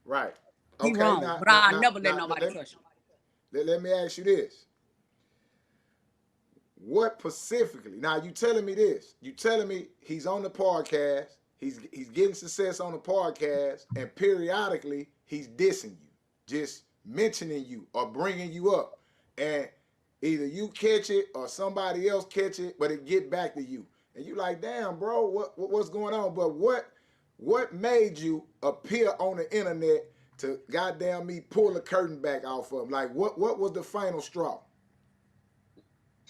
Right. He Okay. wrong, but I never let nobody touch him. Let me ask you this. What specifically? Now you telling me this. You telling me he's on the podcast. He's getting success on the podcast, and periodically he's dissing you, just mentioning you or bringing you up, and either you catch it or somebody else catch it, but it get back to you, and you like, damn, bro, what's going on? But what made you appear on the internet to goddamn me pull the curtain back off of him? Like what was the final straw?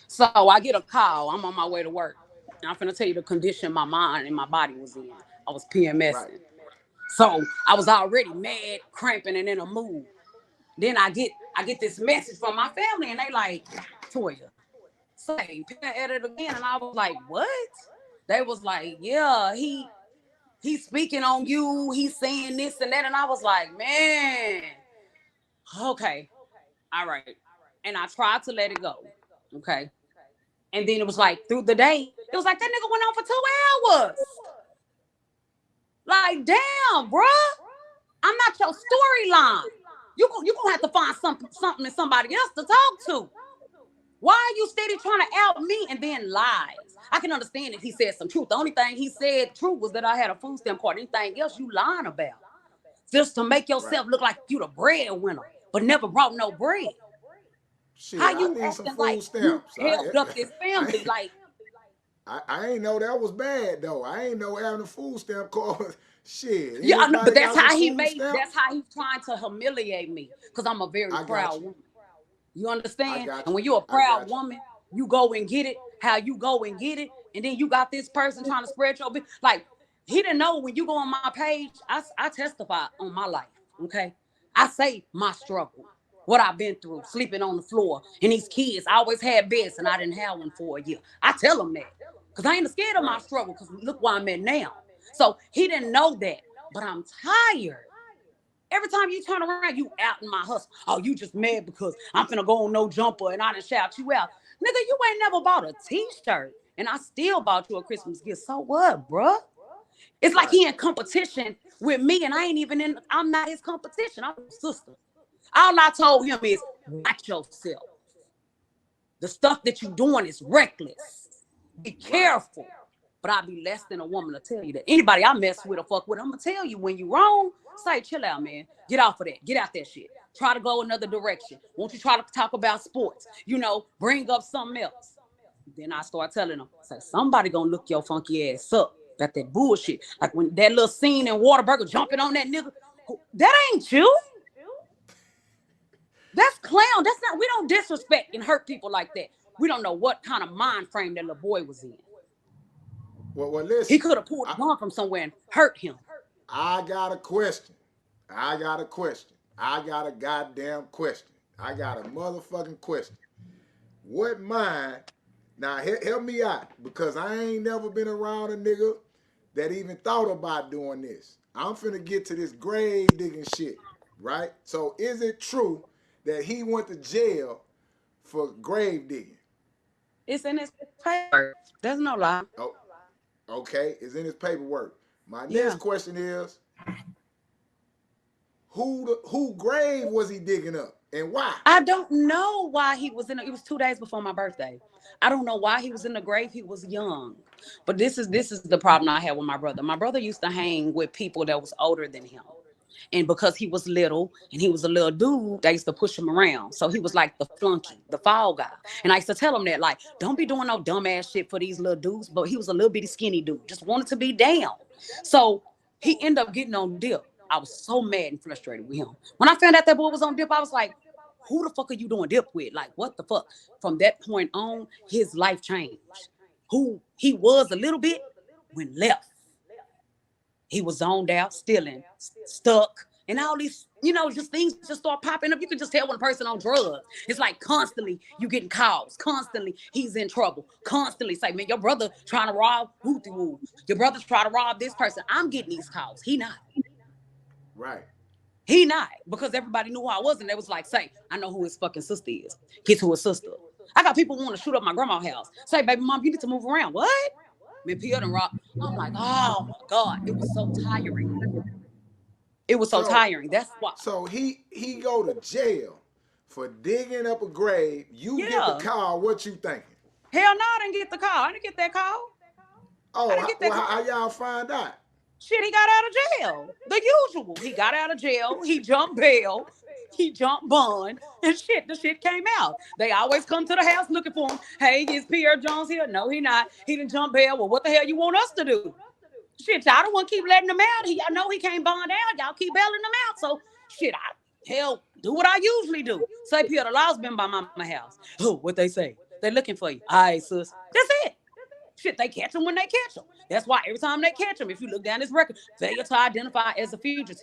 So I get a call. I'm on my way to work. And I'm finna tell you the condition my mind and my body was in. I was Right. PMSing. So I was already mad, cramping, and in a mood. Then I get this message from my family, and they like, Toya, say, edit again. And I was like, what? They was like, yeah, he's speaking on you, he's saying this and that. And I was like, man, okay, all right. And I tried to let it go. Okay. And then it was like through the day, it was like that nigga went on for 2 hours. Like, damn, bruh. I'm not your storyline. You gonna have to find something in somebody else to talk to. Why are you steady trying to out me and then lies? I can understand if he said some truth. The only thing he said true was that I had a food stamp card. Anything else you lying about. Just to make Right. yourself look like you the breadwinner, but never brought no bread. How Shit, I you need some acting like food you stamps. helped up this I, family? Like, I ain't know that was bad though. I ain't know having a food stamp card. Shit, yeah, I know, but anybody that's got some how he food made. stamps? That's how he's trying to humiliate me because I'm a very I got proud you. woman. You I understand? got And you. when you're a I proud got you. woman, you go and get it. How you go and get it, and then you got this person trying to spread your like. He didn't know when you go on my page. I testify on my life. Okay, I say my struggle, what I've been through, sleeping on the floor, and these kids. I always had beds, and I didn't have one for a year. I tell them that because I ain't scared of my Right. struggle. Because look where I'm at now. So he didn't know that, but I'm tired. Every time you turn around, you out in my hustle. Oh, you just mad because I'm finna go on no jumper and I done shout you out. Nigga, you ain't never bought a t-shirt. And I still bought you a Christmas gift. So what, bruh? It's like Right. he in competition with me and I ain't even in, I'm not his competition. I'm his sister. All I told him is, watch yourself. The stuff that you doing is reckless. Be Right. careful. But I'll be less than a woman to tell you that. Anybody I mess with or fuck with, I'm gonna tell you when you wrong. Say, chill out, man. Get off of that. Get out that shit. Try to go another direction. Won't you try to talk about sports? Bring up something else. Then I start telling them, say, somebody gonna look your funky ass up. That bullshit. Like when that little scene in Waterburger jumping on that nigga. That ain't you. That's clown. That's not, we don't disrespect and hurt people like that. We don't know what kind of mind frame that little boy was in. Well, He listen. could have pulled a gun from somewhere and hurt him. I got a question. I got a question. I got a goddamn question. I got a motherfucking question. What mind? Now help me out because I ain't never been around a nigga that even thought about doing this. I'm finna get to this grave digging shit, right? So is it true that he went to jail for grave digging? It's in his paper. There's no lie. Oh, okay, it's in his paperwork. My next Yeah. question is, who grave was he digging up and why? I don't know why he was it was 2 days before my birthday. I don't know why he was in the grave. He was young. But this is the problem I had with my brother. My brother used to hang with people that was older than him. And because he was little and he was a little dude, they used to push him around. So he was like the flunky, the fall guy. And I used to tell him that, like, don't be doing no dumbass shit for these little dudes. But he was a little bitty skinny dude, just wanted to be down. So he ended up getting on dip. I was so mad and frustrated with him. When I found out that boy was on dip, I was like, who the fuck are you doing dip with? Like, what the fuck? From that point on, his life changed. Who he was a little bit went left. He was zoned out, stealing, stuck, and all these, just things just start popping up. You can just tell when a person on drugs. It's like constantly you getting calls, constantly he's in trouble, constantly say, man, your brother trying to rob Hootie Woo. Your brother's trying to rob this person. I'm getting these calls. He not. Right. He not. Because everybody knew who I was, and they was like, say, I know who his fucking sister is. Get to his sister. I got people who want to shoot up my grandma's house. Say, baby mom, you need to move around. What? Man, Pierre and Rock. I'm like, oh my God. It was so tiring. It was so So tiring. That's why. so he go to jail for digging up a grave. You get the Yeah. call. What you thinking? Hell no, I didn't get the call. I didn't get that call. I Oh, didn't get that well, call. how y'all find out? Shit, he got out of jail. The usual. He got out of jail. He jumped bail. He jumped bond. And shit, the shit came out. They always come to the house looking for him. Hey, is Pierre Jones here? No, he not. He didn't jump bail. Well, what the hell you want us to do? Shit, y'all don't want to keep letting him out. Y'all know he can't bond out. Y'all keep bailing him out. So, shit, hell, do what I usually do. Say, Pierre, the law's been by mama house. Oh, what they say? They looking for you. All right, sis. That's it. Shit, they catch him when they catch him. That's why every time they catch him, if you look down his record, failure to identify as a fugitive.